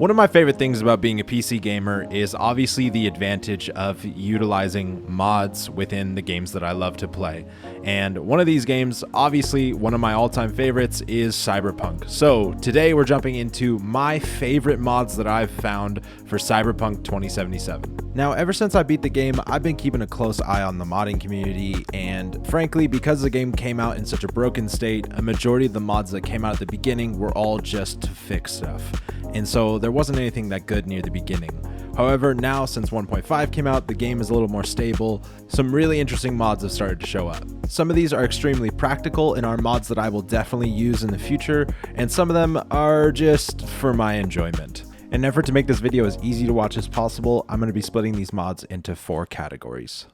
One of my favorite things about being a PC gamer is obviously the advantage of utilizing mods within the games that I love to play. And one of these games, obviously one of my all-time favorites, is Cyberpunk. So today we're jumping into my favorite mods that I've found for Cyberpunk 2077. Now, ever since I beat the game, I've been keeping a close eye on the modding community, and frankly, because the game came out in such a broken state, a majority of the mods that came out at the beginning were all just to fix stuff. And so there wasn't anything that good near the beginning. However, now since 1.5 came out, the game is a little more stable. Some really interesting mods have started to show up. Some of these are extremely practical and are mods that I will definitely use in the future, and some of them are just for my enjoyment. In an effort to make this video as easy to watch as possible, I'm going to be splitting these mods into 4 categories.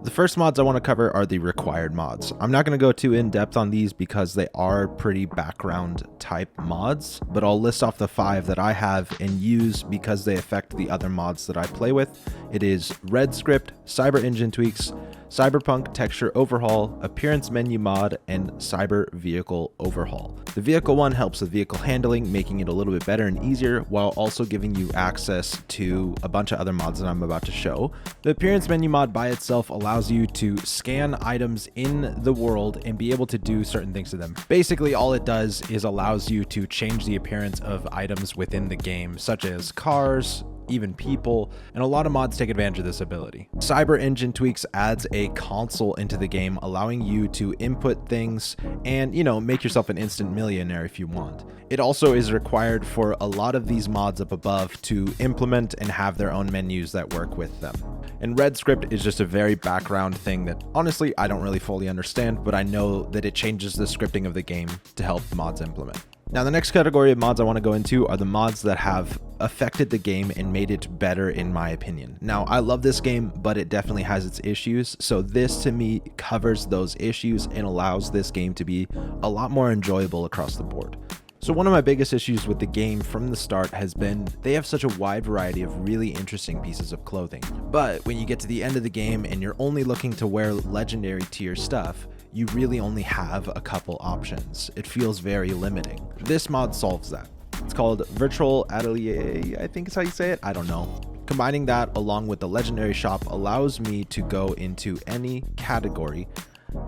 The first mods I want to cover are the required mods. I'm not going to go too in-depth on these because they are pretty background type mods, but I'll list off the 5 that I have and use because they affect the other mods that I play with. It is Red Script, Cyber Engine Tweaks, Cyberpunk Texture Overhaul, Appearance Menu Mod, and Cyber Vehicle Overhaul. The vehicle one helps with vehicle handling, making it a little bit better and easier, while also giving you access to a bunch of other mods that I'm about to show. The Appearance Menu Mod by itself allows you to scan items in the world and be able to do certain things to them. Basically, all it does is allows you to change the appearance of items within the game, such as cars, even people, and a lot of mods take advantage of this ability. Cyber Engine Tweaks adds a console into the game, allowing you to input things and, make yourself an instant millionaire if you want. It also is required for a lot of these mods up above to implement and have their own menus that work with them. And Red Script is just a very background thing that honestly I don't really fully understand, but I know that it changes the scripting of the game to help mods implement. Now, the next category of mods I want to go into are the mods that have affected the game and made it better in my opinion. Now, I love this game, but it definitely has its issues, so this to me covers those issues and allows this game to be a lot more enjoyable across the board. So one of my biggest issues with the game from the start has been they have such a wide variety of really interesting pieces of clothing. But when you get to the end of the game and you're only looking to wear legendary tier stuff, you really only have a couple options. It feels very limiting. This mod solves that. It's called Virtual Atelier, I think is how you say it. I don't know. Combining that along with the legendary shop allows me to go into any category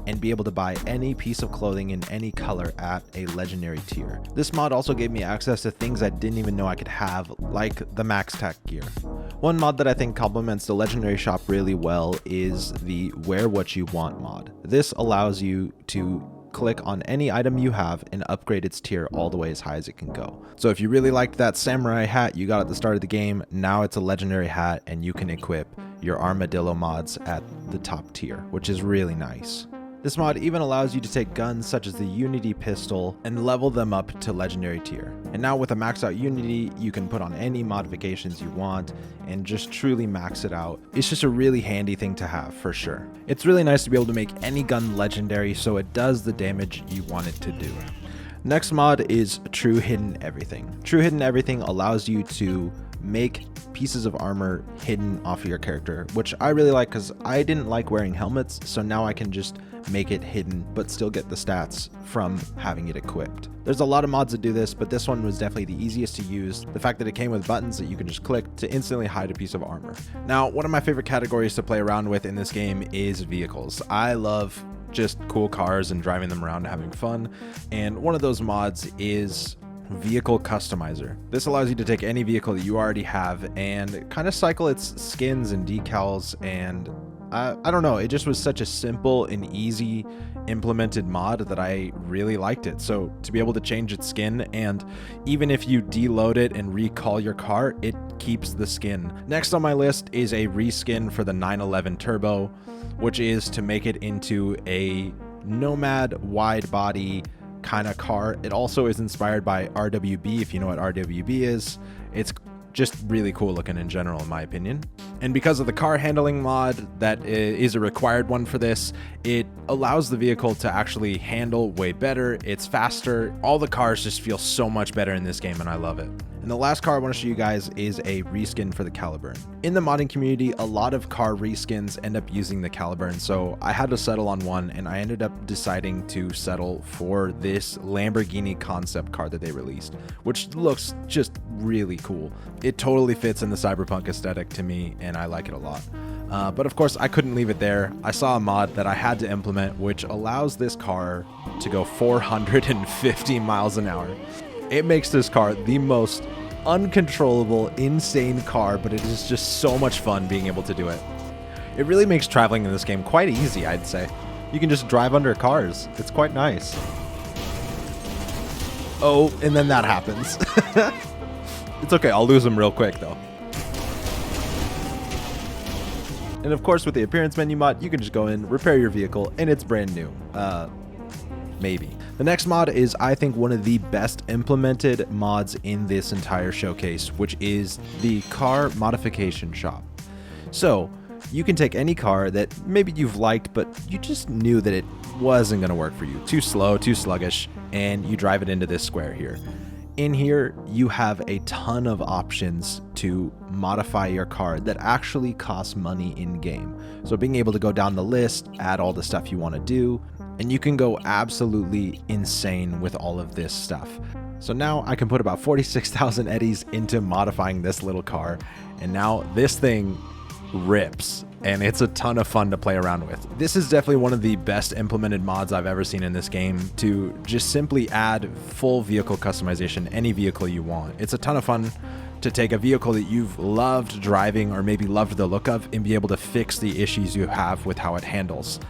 and be able to buy any piece of clothing in any color at a legendary tier. This mod also gave me access to things I didn't even know I could have, like the max tech gear. One mod that I think complements the legendary shop really well is the Wear What You Want mod. This allows you to click on any item you have and upgrade its tier all the way as high as it can go. So if you really liked that samurai hat you got at the start of the game, now it's a legendary hat and you can equip your armadillo mods at the top tier, which is really nice. This mod even allows you to take guns such as the Unity pistol and level them up to legendary tier. And now with a maxed out Unity, you can put on any modifications you want and just truly max it out. It's just a really handy thing to have for sure. It's really nice to be able to make any gun legendary so it does the damage you want it to do. Next mod is True Hidden Everything. True Hidden Everything allows you to make pieces of armor hidden off of your character, which I really like because I didn't like wearing helmets, so now I can just make it hidden but still get the stats from having it equipped. There's a lot of mods that do this, but this one was definitely the easiest to use. The fact that it came with buttons that you can just click to instantly hide a piece of armor. Now, one of my favorite categories to play around with in this game is vehicles. I love just cool cars and driving them around and having fun, and one of those mods is Vehicle Customizer. This allows you to take any vehicle that you already have and kind of cycle its skins and decals, and I don't know, it just was such a simple and easy implemented mod that I really liked it. So to be able to change its skin, and even if you deload it and recall your car, it keeps the skin. Next on my list is a reskin for the 911 Turbo, which is to make it into a Nomad wide body kind of car. It also is inspired by RWB, if you know what RWB is. It's just really cool looking in general, in my opinion. And because of the car handling mod that is a required one for this, it allows the vehicle to actually handle way better. It's faster. All the cars just feel so much better in this game, and I love it. And the last car I want to show you guys is a reskin for the Caliburn. In the modding community, a lot of car reskins end up using the Caliburn, so I had to settle on one, and I ended up deciding to settle for this Lamborghini concept car that they released, which looks just really cool. It totally fits in the Cyberpunk aesthetic to me, and I like it a lot. But of course, I couldn't leave it there. I saw a mod that I had to implement, which allows this car to go 450 miles an hour. It makes this car the most uncontrollable, insane car, but it is just so much fun being able to do it. It really makes traveling in this game quite easy, I'd say. You can just drive under cars. It's quite nice. Oh, and then that happens. It's okay, I'll lose them real quick though. And of course, with the appearance menu mod, you can just go in, repair your vehicle, and it's brand new. Maybe. The next mod is, I think, one of the best implemented mods in this entire showcase, which is the car modification shop. So you can take any car that maybe you've liked, but you just knew that it wasn't going to work for you. Too slow, too sluggish, and you drive it into this square here. In here, you have a ton of options to modify your car that actually cost money in game. So being able to go down the list, add all the stuff you want to do, and you can go absolutely insane with all of this stuff. So now I can put about 46,000 eddies into modifying this little car, and now this thing rips, and it's a ton of fun to play around with. This is definitely one of the best implemented mods I've ever seen in this game to just simply add full vehicle customization, any vehicle you want. It's a ton of fun to take a vehicle that you've loved driving or maybe loved the look of and be able to fix the issues you have with how it handles.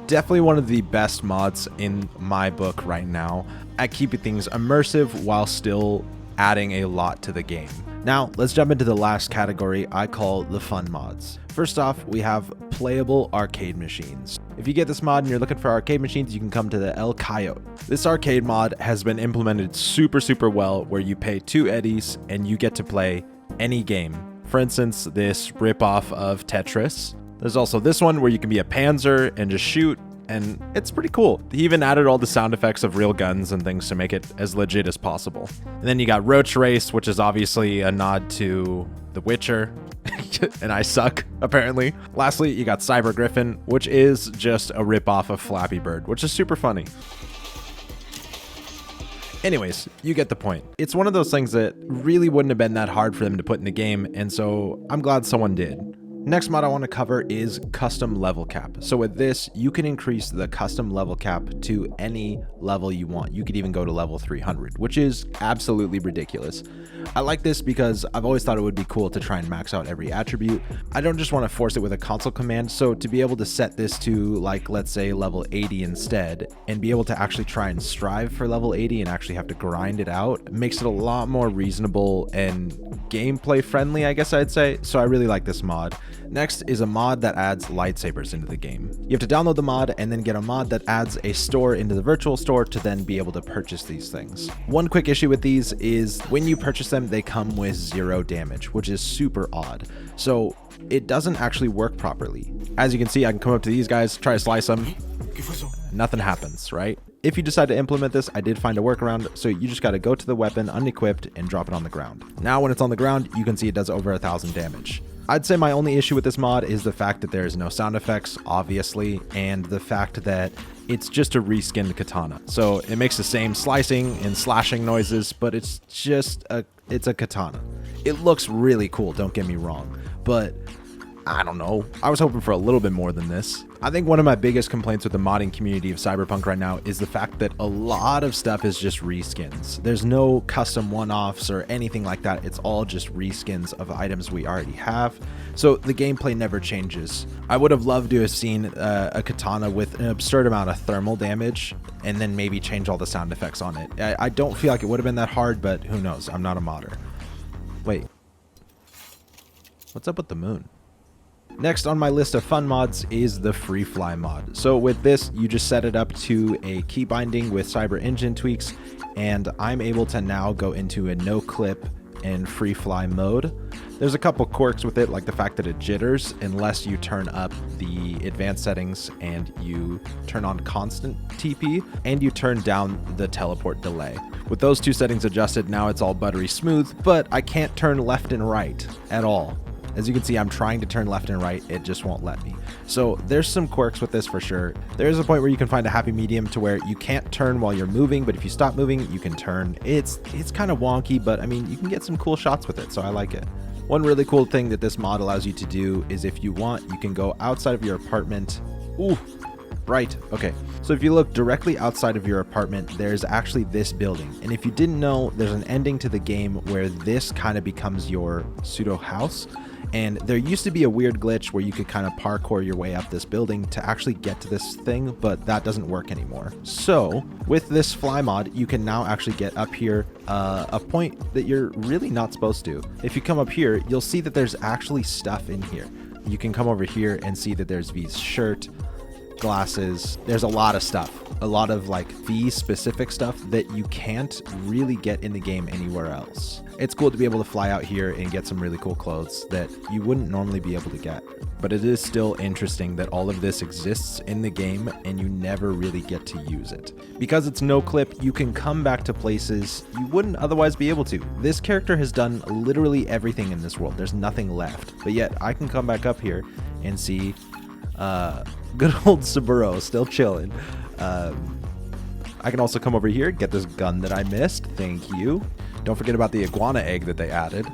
Definitely one of the best mods in my book right now at keeping things immersive while still adding a lot to the game. Now, let's jump into the last category I call the fun mods. First off, we have playable arcade machines. If you get this mod and you're looking for arcade machines, you can come to the El Coyote. This arcade mod has been implemented super well, where you pay 2 eddies and you get to play any game. For instance, this ripoff of Tetris. There's also this one where you can be a Panzer and just shoot, and it's pretty cool. He even added all the sound effects of real guns and things to make it as legit as possible. And then you got Roach Race, which is obviously a nod to The Witcher, and I suck, apparently. Lastly, you got Cyber Griffin, which is just a ripoff of Flappy Bird, which is super funny. Anyways, you get the point. It's one of those things that really wouldn't have been that hard for them to put in the game, and so I'm glad someone did. Next mod I want to cover is custom level cap. So with this, you can increase the custom level cap to any level you want. You could even go to level 300, which is absolutely ridiculous. I like this because I've always thought it would be cool to try and max out every attribute. I don't just want to force it with a console command, so to be able to set this to, like, let's say level 80 instead, and be able to actually try and strive for level 80 and actually have to grind it out, makes it a lot more reasonable and gameplay friendly, I guess I'd say. So I really like this mod. Next is a mod that adds lightsabers into the game. You have to download the mod and then get a mod that adds a store into the virtual store to then be able to purchase these things. One quick issue with these is when you purchase them, they come with 0 damage, which is super odd. So it doesn't actually work properly. As you can see, I can come up to these guys, try to slice them. Nothing happens, right? If you decide to implement this, I did find a workaround, so you just got to go to the weapon unequipped and drop it on the ground. Now when it's on the ground, you can see it does over 1,000 damage. I'd say my only issue with this mod is the fact that there's no sound effects, obviously, and the fact that it's just a reskinned katana. So it makes the same slicing and slashing noises, but it's a katana. It looks really cool, don't get me wrong, but I don't know. I was hoping for a little bit more than this. I think one of my biggest complaints with the modding community of Cyberpunk right now is the fact that a lot of stuff is just reskins. There's no custom one-offs or anything like that. It's all just reskins of items we already have. So the gameplay never changes. I would have loved to have seen a katana with an absurd amount of thermal damage and then maybe change all the sound effects on it. I don't feel like it would have been that hard, but who knows? I'm not a modder. Wait. What's up with the moon? Next on my list of fun mods is the free fly mod. So with this, you just set it up to a key binding with Cyber Engine tweaks, and I'm able to now go into a no clip and free fly mode. There's a couple quirks with it, like the fact that it jitters unless you turn up the advanced settings and you turn on constant TP and you turn down the teleport delay. With those two settings adjusted, now it's all buttery smooth, but I can't turn left and right at all. As you can see, I'm trying to turn left and right, it just won't let me. So there's some quirks with this for sure. There's a point where you can find a happy medium to where you can't turn while you're moving, but if you stop moving, you can turn. It's kind of wonky, but I mean, you can get some cool shots with it, so I like it. One really cool thing that this mod allows you to do is if you want, you can go outside of your apartment. Ooh, right, okay. So if you look directly outside of your apartment, there's actually this building. And if you didn't know, there's an ending to the game where this kind of becomes your pseudo house. And there used to be a weird glitch where you could kind of parkour your way up this building to actually get to this thing, but that doesn't work anymore. So with this fly mod, you can now actually get up here a point that you're really not supposed to. If you come up here, you'll see that there's actually stuff in here. You can come over here and see that there's V's shirt, glasses. There's a lot of stuff, a lot of like V specific stuff that you can't really get in the game anywhere else. It's cool to be able to fly out here and get some really cool clothes that you wouldn't normally be able to get. But it is still interesting that all of this exists in the game and you never really get to use it. Because it's no clip, you can come back to places you wouldn't otherwise be able to. This character has done literally everything in this world. There's nothing left. But yet I can come back up here and see good old Saburo still chilling. I can also come over here, get this gun that I missed. Thank you. Don't forget about the iguana egg that they added.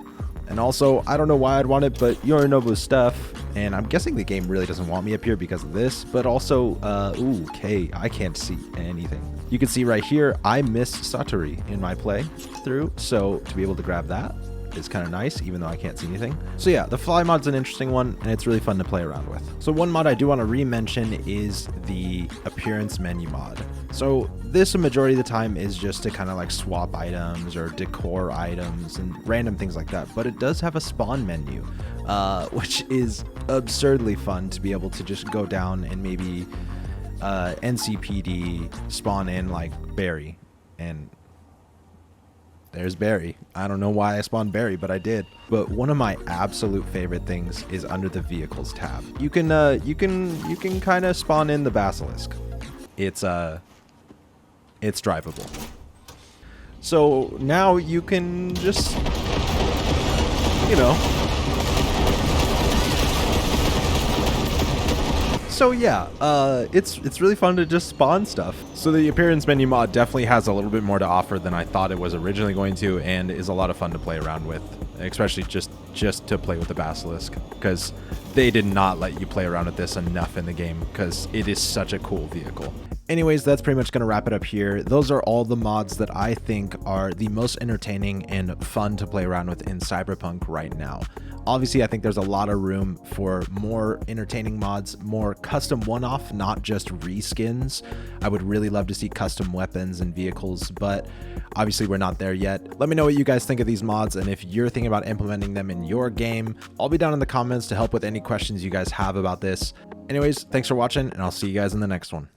And also, I don't know why I'd want it, but Yorinobu's stuff. And I'm guessing the game really doesn't want me up here because of this. But also, ooh, okay, I can't see anything. You can see right here, I missed Satori in my play through. So to be able to grab that is kind of nice, even though I can't see anything. So yeah, the fly mod's an interesting one, and it's really fun to play around with. So one mod I do want to re-mention is the appearance menu mod. So this, a majority of the time, is just to kind of like swap items or decor items and random things like that. But it does have a spawn menu, which is absurdly fun to be able to just go down and maybe NCPD spawn in like Barry, and there's Barry. I don't know why I spawned Barry, but I did. But one of my absolute favorite things is under the vehicles tab. You can kind of spawn in the basilisk. It's drivable. So now you can just, you know. So yeah, it's really fun to just spawn stuff. So the appearance menu mod definitely has a little bit more to offer than I thought it was originally going to, and is a lot of fun to play around with, especially just to play with the basilisk, because they did not let you play around with this enough in the game because it is such a cool vehicle. Anyways, that's pretty much going to wrap it up here. Those are all the mods that I think are the most entertaining and fun to play around with in Cyberpunk right now. Obviously, I think there's a lot of room for more entertaining mods, more custom one-off, not just reskins. I would really love to see custom weapons and vehicles, but obviously we're not there yet. Let me know what you guys think of these mods, and if you're thinking about implementing them in your game. I'll be down in the comments to help with any questions you guys have about this. Anyways, thanks for watching, and I'll see you guys in the next one.